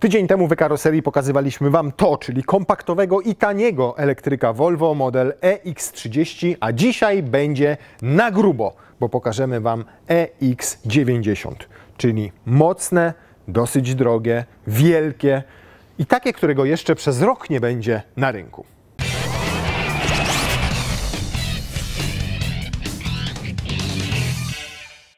Tydzień temu w karoserii pokazywaliśmy Wam to, czyli kompaktowego i taniego elektryka Volvo model EX30, a dzisiaj będzie na grubo, bo pokażemy Wam EX90, czyli mocne, dosyć drogie, wielkie i takie, którego jeszcze przez rok nie będzie na rynku.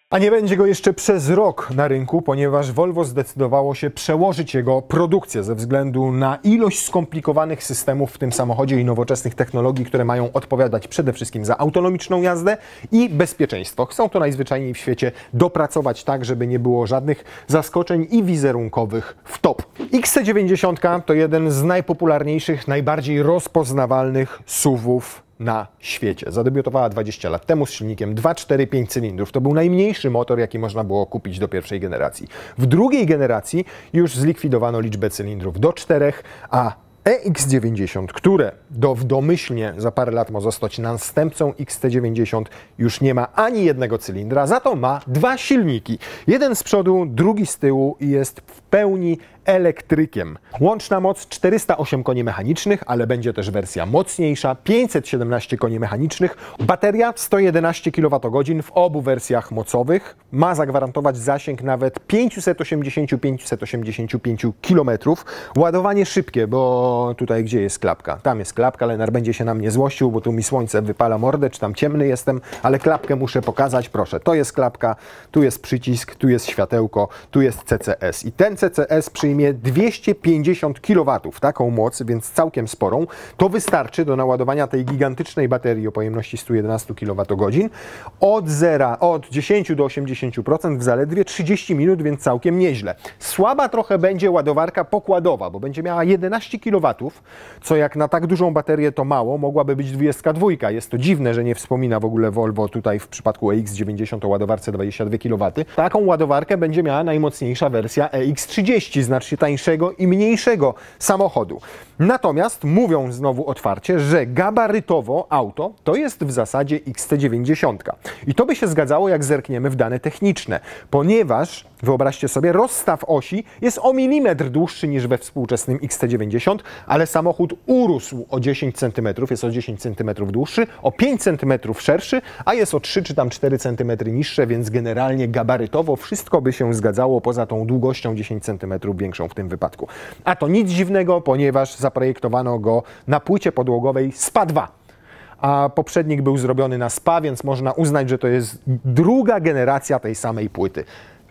A nie będzie go jeszcze przez rok na rynku, ponieważ Volvo zdecydowało się przełożyć jego produkcję ze względu na ilość skomplikowanych systemów w tym samochodzie i nowoczesnych technologii, które mają odpowiadać przede wszystkim za autonomiczną jazdę i bezpieczeństwo. Chcą to najzwyczajniej w świecie dopracować tak, żeby nie było żadnych zaskoczeń i wizerunkowych w top. XC90 to jeden z najpopularniejszych, najbardziej rozpoznawalnych SUV-ów na świecie. Zadebiutowała 20 lat temu z silnikiem 2,4-5 cylindrów. To był najmniejszy motor, jaki można było kupić do pierwszej generacji. W drugiej generacji już zlikwidowano liczbę cylindrów do 4, a EX90, które domyślnie za parę lat ma zostać następcą XC90, już nie ma ani jednego cylindra, za to ma dwa silniki. Jeden z przodu, drugi z tyłu i jest w pełni elektrykiem. Łączna moc 408 koni mechanicznych, ale będzie też wersja mocniejsza, 517 koni mechanicznych. Bateria 111 kWh w obu wersjach mocowych. Ma zagwarantować zasięg nawet 580-585 km. Ładowanie szybkie, bo tutaj gdzie jest klapka? Tam jest klapka, Lenar będzie się na mnie złościł, bo tu mi słońce wypala mordę, czy tam ciemny jestem, ale klapkę muszę pokazać, proszę. To jest klapka, tu jest przycisk, tu jest światełko, tu jest CCS. I ten CCS przyjmie 250 kW, taką moc, więc całkiem sporą. To wystarczy do naładowania tej gigantycznej baterii o pojemności 111 kWh od 10 do 80% w zaledwie 30 minut, więc całkiem nieźle. Słaba trochę będzie ładowarka pokładowa, bo będzie miała 11 kW, co jak na tak dużą baterię to mało, mogłaby być 22. Jest to dziwne, że nie wspomina w ogóle Volvo tutaj w przypadku EX90 o ładowarce 22 kW. Taką ładowarkę będzie miała najmocniejsza wersja EX30, znacznie tańszego i mniejszego samochodu. Natomiast mówią znowu otwarcie, że gabarytowo auto to jest w zasadzie XC90. I to by się zgadzało, jak zerkniemy w dane techniczne, ponieważ wyobraźcie sobie, rozstaw osi jest o milimetr dłuższy niż we współczesnym XC90, ale samochód urósł o 10 cm, jest o 10 cm dłuższy, o 5 cm szerszy, a jest o 3 czy tam 4 cm niższe, więc generalnie gabarytowo wszystko by się zgadzało poza tą długością 10 cm większą w tym wypadku. A to nic dziwnego, ponieważ zaprojektowano go na płycie podłogowej SPA 2. A poprzednik był zrobiony na SPA, więc można uznać, że to jest druga generacja tej samej płyty.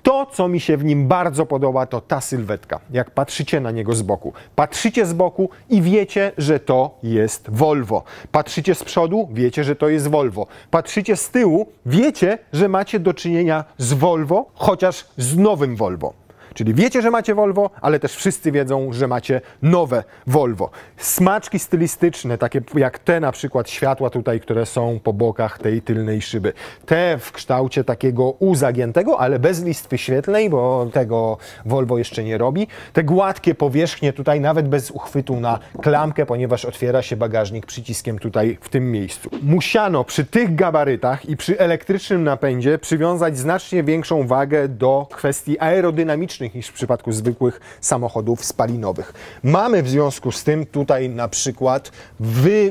To, co mi się w nim bardzo podoba, to ta sylwetka. Jak patrzycie na niego z boku. Patrzycie z boku i wiecie, że to jest Volvo. Patrzycie z przodu, wiecie, że to jest Volvo. Patrzycie z tyłu, wiecie, że macie do czynienia z Volvo, chociaż z nowym Volvo. Czyli wiecie, że macie Volvo, ale też wszyscy wiedzą, że macie nowe Volvo. Smaczki stylistyczne, takie jak te na przykład światła tutaj, które są po bokach tej tylnej szyby. Te w kształcie takiego U zagiętego, ale bez listwy świetlnej, bo tego Volvo jeszcze nie robi. Te gładkie powierzchnie tutaj, nawet bez uchwytu na klamkę, ponieważ otwiera się bagażnik przyciskiem tutaj w tym miejscu. Musiano przy tych gabarytach i przy elektrycznym napędzie przywiązać znacznie większą wagę do kwestii aerodynamicznych niż w przypadku zwykłych samochodów spalinowych. Mamy w związku z tym tutaj na przykład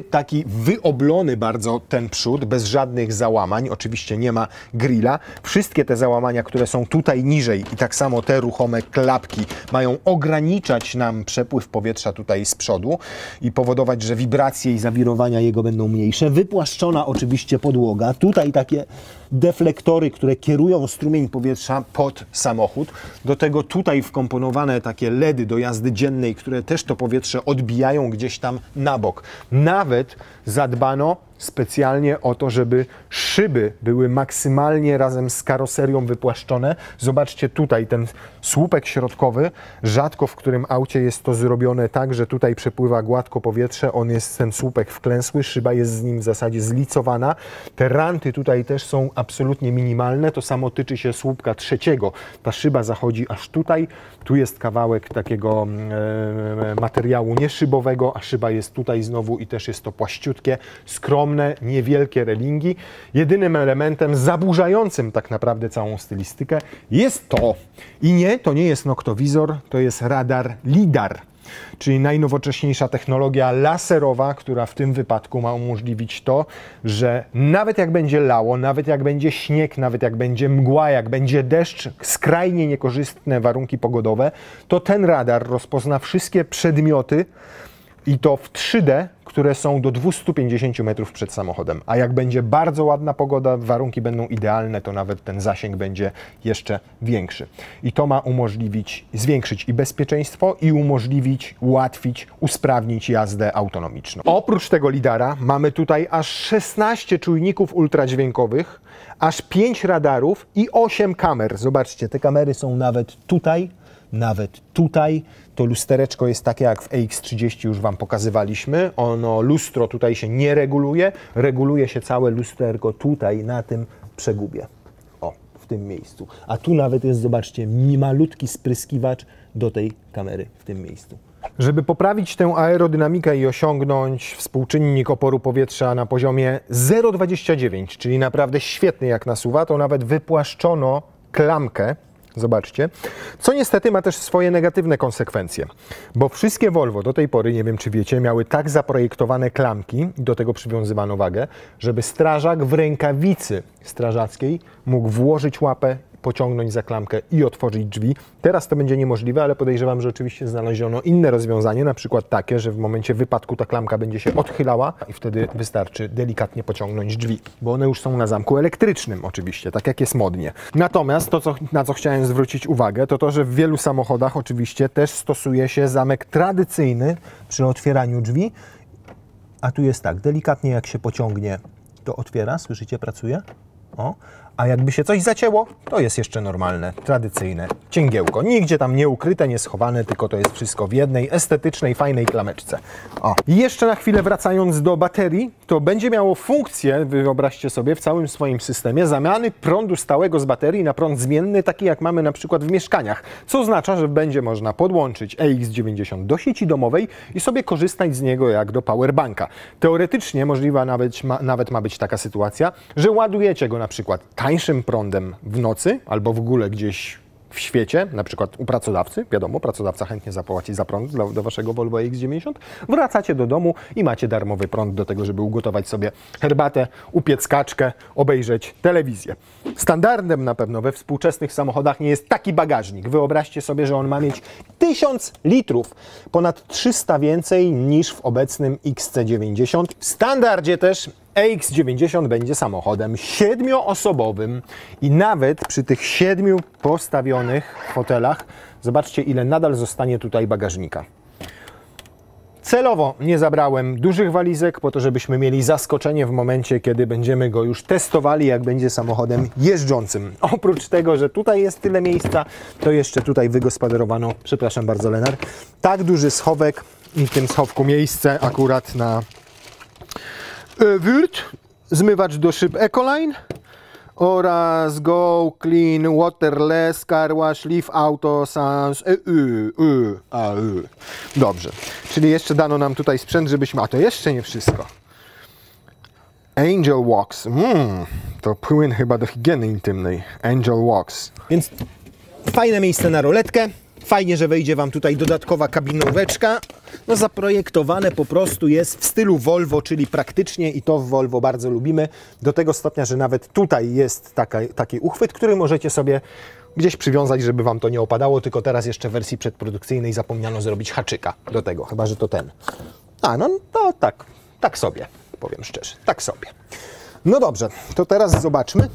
taki wyoblony bardzo ten przód, bez żadnych załamań, oczywiście nie ma grilla. Wszystkie te załamania, które są tutaj niżej i tak samo te ruchome klapki mają ograniczać nam przepływ powietrza tutaj z przodu i powodować, że wibracje i zawirowania jego będą mniejsze. Wypłaszczona oczywiście podłoga, tutaj takie deflektory, które kierują strumień powietrza pod samochód. Do tego tutaj wkomponowane takie LEDy do jazdy dziennej, które też to powietrze odbijają gdzieś tam na bok. Nawet zadbano specjalnie o to, żeby szyby były maksymalnie razem z karoserią wypłaszczone. Zobaczcie tutaj ten słupek środkowy, rzadko w którym aucie jest to zrobione tak, że tutaj przepływa gładko powietrze, on jest ten słupek wklęsły, szyba jest z nim w zasadzie zlicowana. Te ranty tutaj też są absolutnie minimalne, to samo tyczy się słupka trzeciego. Ta szyba zachodzi aż tutaj, tu jest kawałek takiego materiału nieszybowego, a szyba jest tutaj znowu i też jest to płaściutkie, skromne, ogromne, niewielkie relingi. Jedynym elementem zaburzającym tak naprawdę całą stylistykę jest to. I nie, to nie jest noktowizor, to jest radar LiDAR, czyli najnowocześniejsza technologia laserowa, która w tym wypadku ma umożliwić to, że nawet jak będzie lało, nawet jak będzie śnieg, nawet jak będzie mgła, jak będzie deszcz, skrajnie niekorzystne warunki pogodowe, to ten radar rozpozna wszystkie przedmioty i to w 3D, które są do 250 metrów przed samochodem. A jak będzie bardzo ładna pogoda, warunki będą idealne, to nawet ten zasięg będzie jeszcze większy. I to ma umożliwić, zwiększyć i bezpieczeństwo, i umożliwić, ułatwić, usprawnić jazdę autonomiczną. Oprócz tego lidara mamy tutaj aż 16 czujników ultradźwiękowych, aż 5 radarów i 8 kamer. Zobaczcie, te kamery są nawet tutaj. To lustereczko jest takie jak w EX30, już Wam pokazywaliśmy. Lustro tutaj się nie reguluje, reguluje się całe lusterko tutaj na tym przegubie. O, w tym miejscu. A tu nawet jest, zobaczcie, malutki spryskiwacz do tej kamery w tym miejscu. Żeby poprawić tę aerodynamikę i osiągnąć współczynnik oporu powietrza na poziomie 0,29, czyli naprawdę świetny jak nasuwa, to nawet wypłaszczono klamkę. Zobaczcie, co niestety ma też swoje negatywne konsekwencje, bo wszystkie Volvo do tej pory, nie wiem czy wiecie, miały tak zaprojektowane klamki, do tego przywiązywano wagę, żeby strażak w rękawicy strażackiej mógł włożyć łapę, pociągnąć za klamkę i otworzyć drzwi. Teraz to będzie niemożliwe, ale podejrzewam, że oczywiście znaleziono inne rozwiązanie, na przykład takie, że w momencie wypadku ta klamka będzie się odchylała i wtedy wystarczy delikatnie pociągnąć drzwi, bo one już są na zamku elektrycznym oczywiście, tak jak jest modnie. Natomiast to, na co chciałem zwrócić uwagę, to to, że w wielu samochodach oczywiście też stosuje się zamek tradycyjny przy otwieraniu drzwi, a tu jest tak, delikatnie jak się pociągnie, to otwiera, słyszycie, pracuje? O. A jakby się coś zacięło, to jest jeszcze normalne, tradycyjne cięgiełko. Nigdzie tam nie ukryte, nie schowane, tylko to jest wszystko w jednej estetycznej, fajnej klameczce. O. I jeszcze na chwilę wracając do baterii, to będzie miało funkcję, wyobraźcie sobie, w całym swoim systemie zamiany prądu stałego z baterii na prąd zmienny, taki jak mamy na przykład w mieszkaniach. Co oznacza, że będzie można podłączyć EX90 do sieci domowej i sobie korzystać z niego jak do powerbanka. Teoretycznie możliwa nawet ma być taka sytuacja, że ładujecie go na przykład tańszym prądem w nocy albo w ogóle gdzieś w świecie, na przykład u pracodawcy, wiadomo, pracodawca chętnie zapłaci za prąd do waszego Volvo EX90, wracacie do domu i macie darmowy prąd do tego, żeby ugotować sobie herbatę, upiec kaczkę, obejrzeć telewizję. Standardem na pewno we współczesnych samochodach nie jest taki bagażnik. Wyobraźcie sobie, że on ma mieć 1000 litrów, ponad 300 więcej niż w obecnym XC90. W standardzie też EX90 będzie samochodem 7-osobowym i nawet przy tych 7 postawionych fotelach, zobaczcie ile nadal zostanie tutaj bagażnika. Celowo nie zabrałem dużych walizek, po to żebyśmy mieli zaskoczenie w momencie, kiedy będziemy go już testowali, jak będzie samochodem jeżdżącym. Oprócz tego, że tutaj jest tyle miejsca, to jeszcze tutaj wygospodarowano, przepraszam bardzo Lenar, tak duży schowek i w tym schowku miejsce akurat na Wirt, zmywacz do szyb Ecoline oraz Go Clean Waterless Car Wash Leaf Auto Sans Dobrze, czyli jeszcze dano nam tutaj sprzęt, żebyśmy... A to jeszcze nie wszystko. Angel Wax. To płyn chyba do higieny intymnej. Angel Wax. Więc fajne miejsce na roletkę. Fajnie, że wejdzie Wam tutaj dodatkowa kabinóweczka. No zaprojektowane po prostu jest w stylu Volvo, czyli praktycznie i to w Volvo bardzo lubimy. Do tego stopnia, że nawet tutaj jest taki uchwyt, który możecie sobie gdzieś przywiązać, żeby Wam to nie opadało, tylko teraz jeszcze w wersji przedprodukcyjnej zapomniano zrobić haczyka do tego, chyba że to ten. A no to tak sobie, powiem szczerze, tak sobie. No dobrze, to teraz zobaczmy.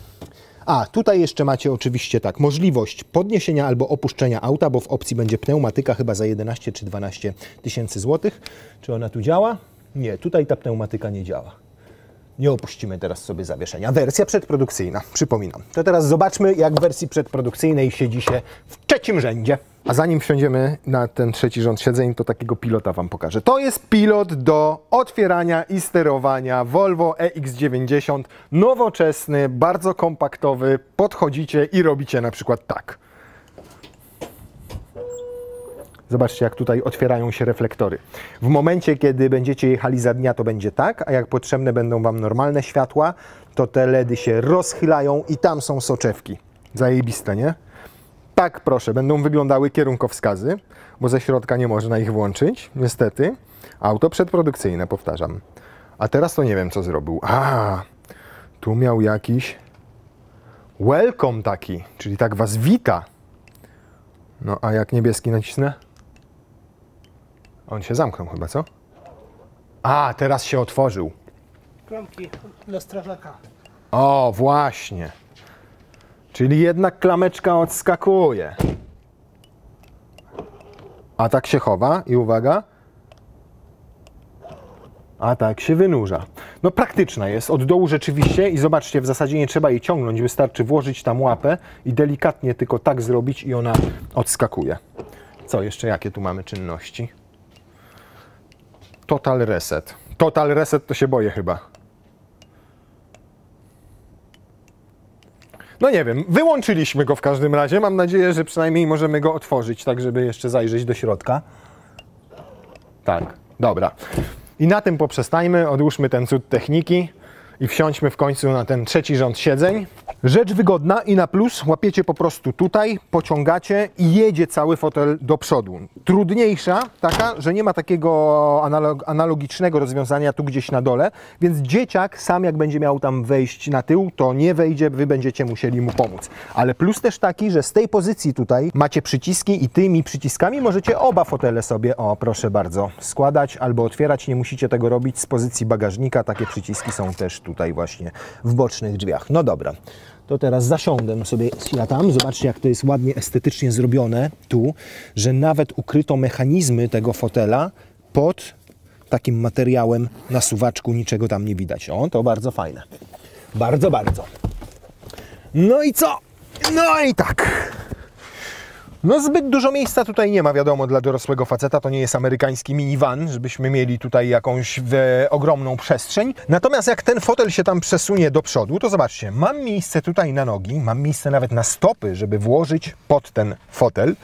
A, tutaj jeszcze macie oczywiście tak, możliwość podniesienia albo opuszczenia auta, bo w opcji będzie pneumatyka chyba za 11 czy 12 tysięcy złotych. Czy ona tu działa? Nie, tutaj ta pneumatyka nie działa. Nie opuścimy teraz sobie zawieszenia. Wersja przedprodukcyjna, przypominam. To teraz zobaczmy, jak w wersji przedprodukcyjnej siedzi się w trzecim rzędzie. A zanim wsiądziemy na ten trzeci rząd siedzeń, to takiego pilota Wam pokażę. To jest pilot do otwierania i sterowania Volvo EX90. Nowoczesny, bardzo kompaktowy. Podchodzicie i robicie na przykład tak. Zobaczcie, jak tutaj otwierają się reflektory. W momencie, kiedy będziecie jechali za dnia, to będzie tak, a jak potrzebne będą Wam normalne światła, to te LEDy się rozchylają i tam są soczewki. Zajebiste, nie? Tak, proszę, będą wyglądały kierunkowskazy, bo ze środka nie można ich włączyć, niestety. Auto przedprodukcyjne, powtarzam. A teraz to nie wiem, co zrobił. A, tu miał jakiś welcome taki, czyli tak Was wita. No, a jak niebieski nacisnę? On się zamknął chyba, co? A, teraz się otworzył. Klamki dla strażaka. O, właśnie. Czyli jednak klameczka odskakuje. A tak się chowa i uwaga. A tak się wynurza. No praktyczna jest, od dołu rzeczywiście i zobaczcie, w zasadzie nie trzeba jej ciągnąć, wystarczy włożyć tam łapę i delikatnie tylko tak zrobić i ona odskakuje. Co jeszcze, jakie tu mamy czynności? Total reset. Total reset to się boję chyba. No nie wiem, wyłączyliśmy go w każdym razie. Mam nadzieję, że przynajmniej możemy go otworzyć, tak żeby jeszcze zajrzeć do środka. Tak, dobra. I na tym poprzestańmy, odłóżmy ten cud techniki i wsiądźmy w końcu na ten trzeci rząd siedzeń. Rzecz wygodna i na plus, łapiecie po prostu tutaj, pociągacie i jedzie cały fotel do przodu. Trudniejsza taka, że nie ma takiego analogicznego rozwiązania tu gdzieś na dole, więc dzieciak sam jak będzie miał tam wejść na tył, to nie wejdzie, wy będziecie musieli mu pomóc. Ale plus też taki, że z tej pozycji tutaj macie przyciski i tymi przyciskami możecie oba fotele sobie, o proszę bardzo, składać albo otwierać. Nie musicie tego robić z pozycji bagażnika, takie przyciski są też tutaj właśnie w bocznych drzwiach. No dobra. To teraz zasiądę sobie ja tam. Zobaczcie, jak to jest ładnie estetycznie zrobione tu, że nawet ukryto mechanizmy tego fotela pod takim materiałem na suwaczku, niczego tam nie widać. O, to bardzo fajne. Bardzo, bardzo. No i co? No i tak. No zbyt dużo miejsca tutaj nie ma, wiadomo, dla dorosłego faceta. To nie jest amerykański minivan, żebyśmy mieli tutaj jakąś ogromną przestrzeń. Natomiast jak ten fotel się tam przesunie do przodu, to zobaczcie, mam miejsce tutaj na nogi, mam miejsce nawet na stopy, żeby włożyć pod ten fotel.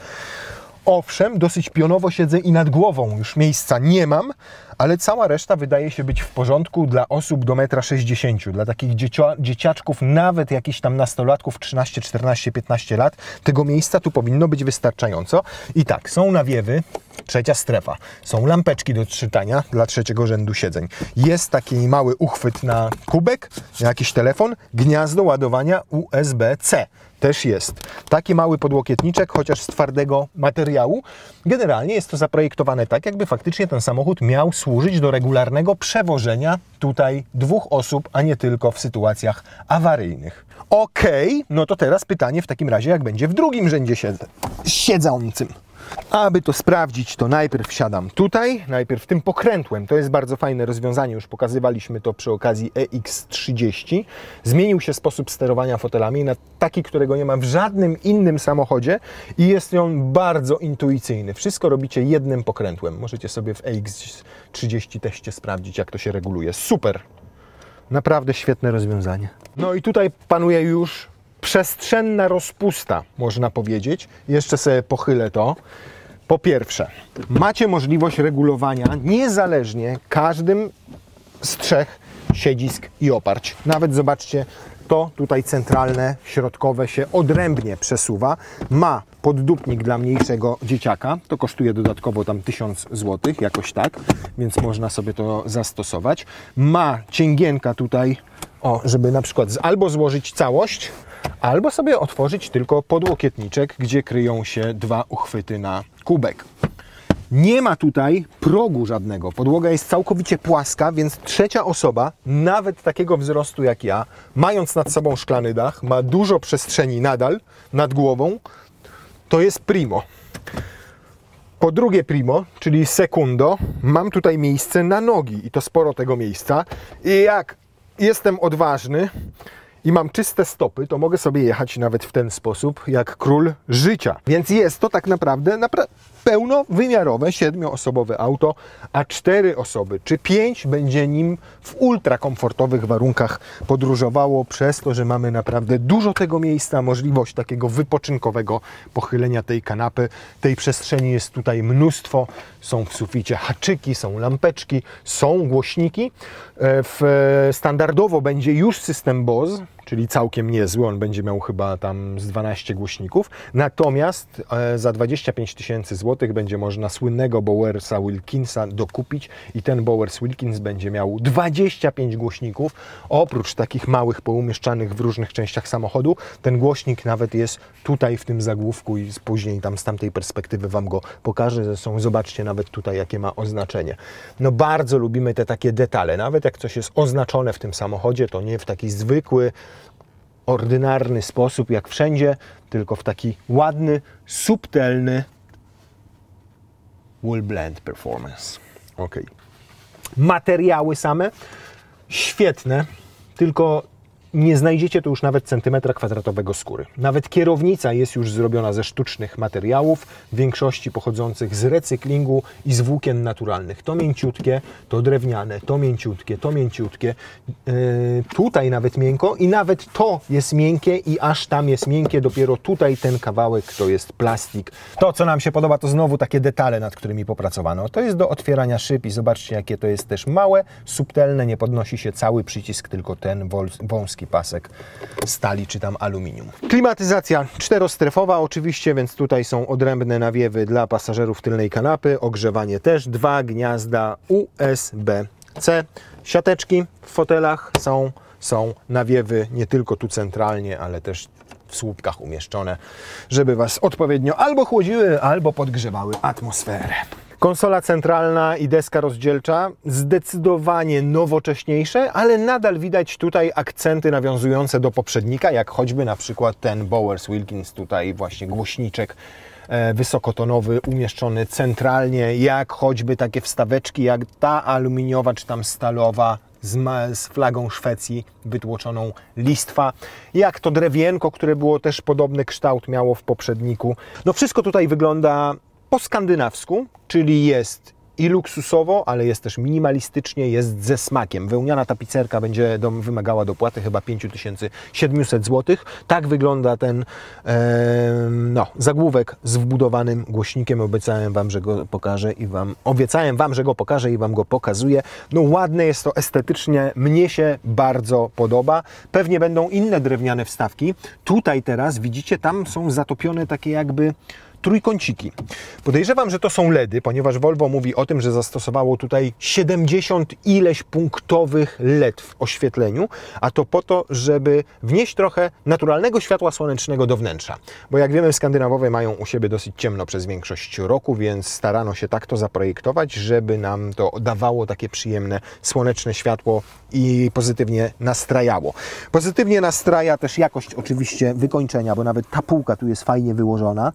Owszem, dosyć pionowo siedzę i nad głową już miejsca nie mam, ale cała reszta wydaje się być w porządku dla osób do 1,60 m. Dla takich dzieciaczków, nawet jakichś tam nastolatków, 13, 14, 15 lat, tego miejsca tu powinno być wystarczająco. I tak, są nawiewy, trzecia strefa, są lampeczki do czytania dla trzeciego rzędu siedzeń. Jest taki mały uchwyt na kubek, jakiś telefon, gniazdo ładowania USB-C. Też jest. Taki mały podłokietniczek, chociaż z twardego materiału. Generalnie jest to zaprojektowane tak, jakby faktycznie ten samochód miał służyć do regularnego przewożenia tutaj dwóch osób, a nie tylko w sytuacjach awaryjnych. Okej, no to teraz pytanie w takim razie, jak będzie w drugim rzędzie siedzącym. Aby to sprawdzić, to najpierw siadam tutaj, najpierw tym pokrętłem. To jest bardzo fajne rozwiązanie, już pokazywaliśmy to przy okazji EX30. Zmienił się sposób sterowania fotelami na taki, którego nie ma w żadnym innym samochodzie i jest on bardzo intuicyjny. Wszystko robicie jednym pokrętłem. Możecie sobie w EX30 teście sprawdzić, jak to się reguluje. Super! Naprawdę świetne rozwiązanie. No i tutaj panuje już przestrzenna rozpusta, można powiedzieć. Jeszcze sobie pochylę to. Po pierwsze, macie możliwość regulowania niezależnie każdym z trzech siedzisk i oparć. Nawet zobaczcie, to tutaj centralne, środkowe się odrębnie przesuwa. Ma poddupnik dla mniejszego dzieciaka. To kosztuje dodatkowo tam 1000 zł, jakoś tak, więc można sobie to zastosować. Ma cięgienka tutaj, o, żeby na przykład albo złożyć całość, albo sobie otworzyć tylko podłokietniczek, gdzie kryją się dwa uchwyty na kubek. Nie ma tutaj progu żadnego. Podłoga jest całkowicie płaska, więc trzecia osoba, nawet takiego wzrostu jak ja, mając nad sobą szklany dach, ma dużo przestrzeni nadal nad głową. To jest primo. Po drugie primo, czyli secundo, mam tutaj miejsce na nogi i to sporo tego miejsca. I jak jestem odważny i mam czyste stopy, to mogę sobie jechać nawet w ten sposób, jak król życia. Więc jest to tak naprawdę pełnowymiarowe 7-osobowe auto, a 4 osoby czy 5 będzie nim w ultra komfortowych warunkach podróżowało, przez to, że mamy naprawdę dużo tego miejsca, możliwość takiego wypoczynkowego pochylenia tej kanapy. Tej przestrzeni jest tutaj mnóstwo, są w suficie haczyki, są lampeczki, są głośniki. Standardowo będzie już system Bose, czyli całkiem niezły, on będzie miał chyba tam z 12 głośników, natomiast za 25 tysięcy złotych będzie można słynnego Bowersa Wilkinsa dokupić i ten Bowers Wilkins będzie miał 25 głośników, oprócz takich małych poumieszczanych w różnych częściach samochodu. Ten głośnik nawet jest tutaj w tym zagłówku i później tam z tamtej perspektywy Wam go pokażę. Zresztą zobaczcie nawet tutaj, jakie ma oznaczenie. No bardzo lubimy te takie detale, nawet jak coś jest oznaczone w tym samochodzie, to nie w taki zwykły, ordynarny sposób jak wszędzie, tylko w taki ładny, subtelny Wool Blend Performance. Ok. Materiały same świetne, tylko nie znajdziecie tu już nawet centymetra kwadratowego skóry. Nawet kierownica jest już zrobiona ze sztucznych materiałów, w większości pochodzących z recyklingu i z włókien naturalnych. To mięciutkie, to drewniane, to mięciutkie, to mięciutkie. Tutaj nawet miękko i nawet to jest miękkie i aż tam jest miękkie. Dopiero tutaj ten kawałek to jest plastik. To, co nam się podoba, to znowu takie detale, nad którymi popracowano. To jest do otwierania szyb i zobaczcie, jakie to jest też małe, subtelne. Nie podnosi się cały przycisk, tylko ten wąski pasek stali czy tam aluminium. Klimatyzacja czterostrefowa oczywiście, więc tutaj są odrębne nawiewy dla pasażerów tylnej kanapy, ogrzewanie też, 2 gniazda USB-C, siateczki w fotelach są nawiewy nie tylko tu centralnie, ale też w słupkach umieszczone, żeby Was odpowiednio albo chłodziły, albo podgrzewały atmosferę. Konsola centralna i deska rozdzielcza zdecydowanie nowocześniejsze, ale nadal widać tutaj akcenty nawiązujące do poprzednika, jak choćby na przykład ten Bowers Wilkins, tutaj właśnie głośniczek wysokotonowy umieszczony centralnie, jak choćby takie wstaweczki jak ta aluminiowa czy tam stalowa z flagą Szwecji wytłoczoną listwa, jak to drewienko, które było też podobny kształt miało w poprzedniku. No wszystko tutaj wygląda po skandynawsku, czyli jest i luksusowo, ale jest też minimalistycznie, jest ze smakiem. Wełniana tapicerka będzie wymagała dopłaty chyba 5700 zł. Tak wygląda ten zagłówek z wbudowanym głośnikiem. Obiecałem Wam, że go pokażę i Wam go pokazuję. No ładne jest to estetycznie, mnie się bardzo podoba. Pewnie będą inne drewniane wstawki. Tutaj teraz widzicie, tam są zatopione takie jakby trójkąciki. Podejrzewam, że to są LEDy, ponieważ Volvo mówi o tym, że zastosowało tutaj 70 ileś punktowych LED w oświetleniu, a to po to, żeby wnieść trochę naturalnego światła słonecznego do wnętrza. Bo jak wiemy, Skandynawowie mają u siebie dosyć ciemno przez większość roku, więc starano się tak to zaprojektować, żeby nam to dawało takie przyjemne, słoneczne światło i pozytywnie nastrajało. Pozytywnie nastraja też jakość oczywiście wykończenia, bo nawet ta półka tu jest fajnie wyłożona.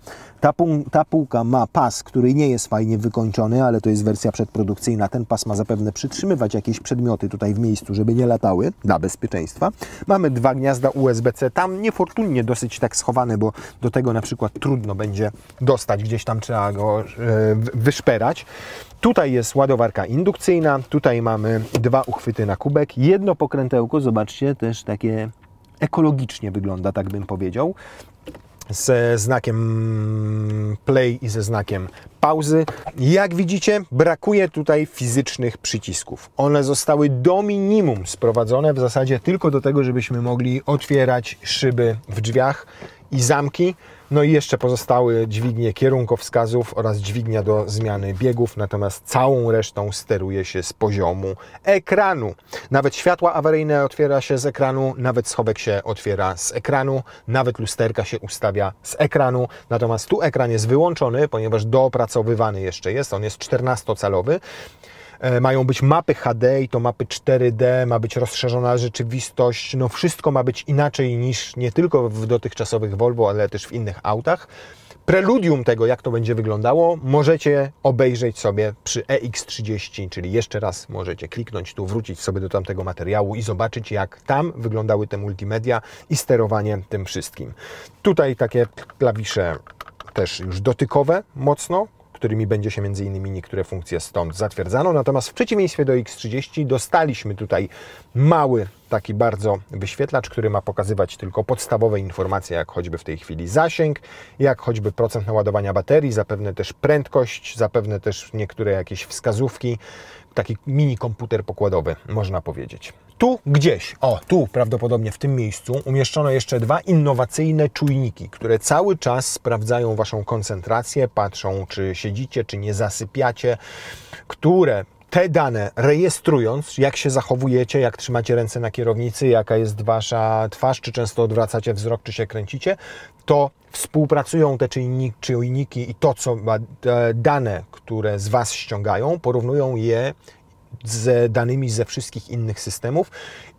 Ta półka ma pas, który nie jest fajnie wykończony, ale to jest wersja przedprodukcyjna. Ten pas ma zapewne przytrzymywać jakieś przedmioty tutaj w miejscu, żeby nie latały, dla bezpieczeństwa. Mamy 2 gniazda USB-C, tam niefortunnie dosyć tak schowane, bo do tego na przykład trudno będzie dostać, gdzieś tam trzeba go wyszperać. Tutaj jest ładowarka indukcyjna, tutaj mamy 2 uchwyty na kubek, jedno pokrętełko, zobaczcie, też takie ekologicznie wygląda, tak bym powiedział, ze znakiem play i ze znakiem pauzy. Jak widzicie, brakuje tutaj fizycznych przycisków. One zostały do minimum sprowadzone w zasadzie tylko do tego, żebyśmy mogli otwierać szyby w drzwiach i zamki. No i jeszcze pozostały dźwignie kierunkowskazów oraz dźwignia do zmiany biegów, natomiast całą resztą steruje się z poziomu ekranu. Nawet światła awaryjne otwiera się z ekranu, nawet schowek się otwiera z ekranu, nawet lusterka się ustawia z ekranu, natomiast tu ekran jest wyłączony, ponieważ doopracowywany jeszcze jest, on jest 14-calowy. Mają być mapy HD i to mapy 4D, ma być rozszerzona rzeczywistość, no wszystko ma być inaczej niż nie tylko w dotychczasowych Volvo, ale też w innych autach. Preludium tego, jak to będzie wyglądało, możecie obejrzeć sobie przy EX30, czyli jeszcze raz możecie kliknąć tu, wrócić sobie do tamtego materiału i zobaczyć, jak tam wyglądały te multimedia i sterowanie tym wszystkim. Tutaj takie klawisze też już dotykowe mocno, którymi będzie się między innymi niektóre funkcje stąd zatwierdzano. Natomiast w przeciwieństwie do X30 dostaliśmy tutaj mały, taki bardzo wyświetlacz, który ma pokazywać tylko podstawowe informacje, jak choćby w tej chwili zasięg, jak choćby procent naładowania baterii, zapewne też prędkość, zapewne też niektóre jakieś wskazówki. Taki mini komputer pokładowy, można powiedzieć. Tu gdzieś, tu prawdopodobnie w tym miejscu umieszczono jeszcze dwa innowacyjne czujniki, które cały czas sprawdzają Waszą koncentrację, patrzą, czy siedzicie, czy nie zasypiacie, które te dane rejestrując, jak się zachowujecie, jak trzymacie ręce na kierownicy, jaka jest Wasza twarz, czy często odwracacie wzrok, czy się kręcicie, to współpracują te czujniki i to, co dane, które z Was ściągają, porównują je z danymi ze wszystkich innych systemów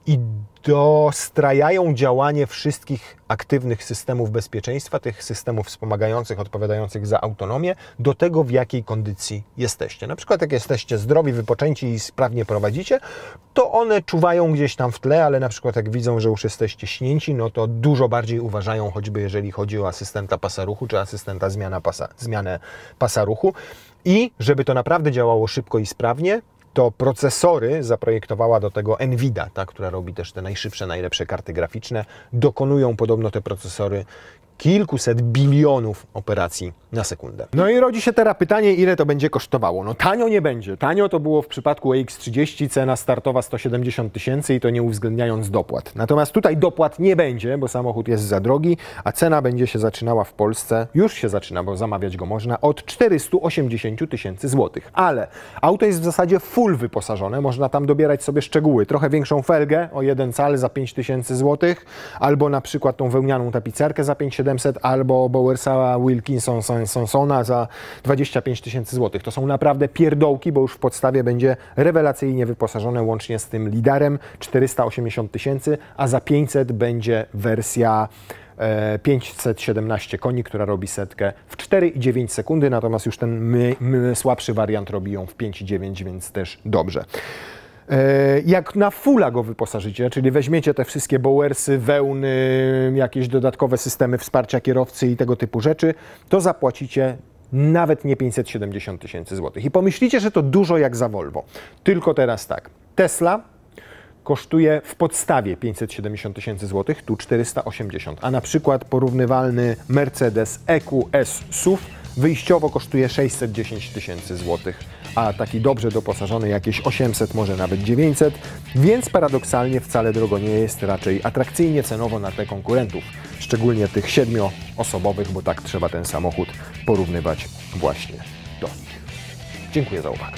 i dostrajają działanie wszystkich aktywnych systemów bezpieczeństwa, tych systemów wspomagających, odpowiadających za autonomię, do tego, w jakiej kondycji jesteście. Na przykład jak jesteście zdrowi, wypoczęci i sprawnie prowadzicie, to one czuwają gdzieś tam w tle, ale na przykład jak widzą, że już jesteście śnięci, no to dużo bardziej uważają, choćby jeżeli chodzi o asystenta pasa ruchu, czy asystenta zmianę pasa ruchu. I żeby to naprawdę działało szybko i sprawnie, to procesory zaprojektowała do tego NVIDIA, ta, która robi też te najszybsze, najlepsze karty graficzne. Dokonują podobno te procesory kilkuset bilionów operacji na sekundę. No i rodzi się teraz pytanie, ile to będzie kosztowało. No tanio nie będzie. Tanio to było w przypadku X30, cena startowa 170 000 i to nie uwzględniając dopłat. Natomiast tutaj dopłat nie będzie, bo samochód jest za drogi, a cena będzie się zaczynała w Polsce, już się zaczyna, bo zamawiać go można, od 480 000 złotych. Ale auto jest w zasadzie full wyposażone, można tam dobierać sobie szczegóły. Trochę większą felgę o 1 cal za 5000 złotych, albo na przykład tą wełnianą tapicerkę za 5700, albo Bowersa Wilkinsona za 25 000 złotych. To są naprawdę pierdołki, bo już w podstawie będzie rewelacyjnie wyposażone łącznie z tym lidarem 480 000, a za 500 będzie wersja 517 koni, która robi setkę w 4,9 sekundy, natomiast już ten słabszy wariant robi ją w 5,9, więc też dobrze. Jak na fulla go wyposażycie, czyli weźmiecie te wszystkie Bowersy, wełny, jakieś dodatkowe systemy wsparcia kierowcy i tego typu rzeczy, to zapłacicie nawet nie 570 000 złotych. I pomyślicie, że to dużo jak za Volvo. Tylko teraz tak, Tesla kosztuje w podstawie 570 000 złotych, tu 480, a na przykład porównywalny Mercedes EQS SUV wyjściowo kosztuje 610 000 złotych, a taki dobrze doposażony jakieś 800, może nawet 900, więc paradoksalnie wcale drogo nie jest, raczej atrakcyjnie cenowo na tle konkurentów, szczególnie tych 7-osobowych, bo tak trzeba ten samochód porównywać właśnie do nich. Dziękuję za uwagę.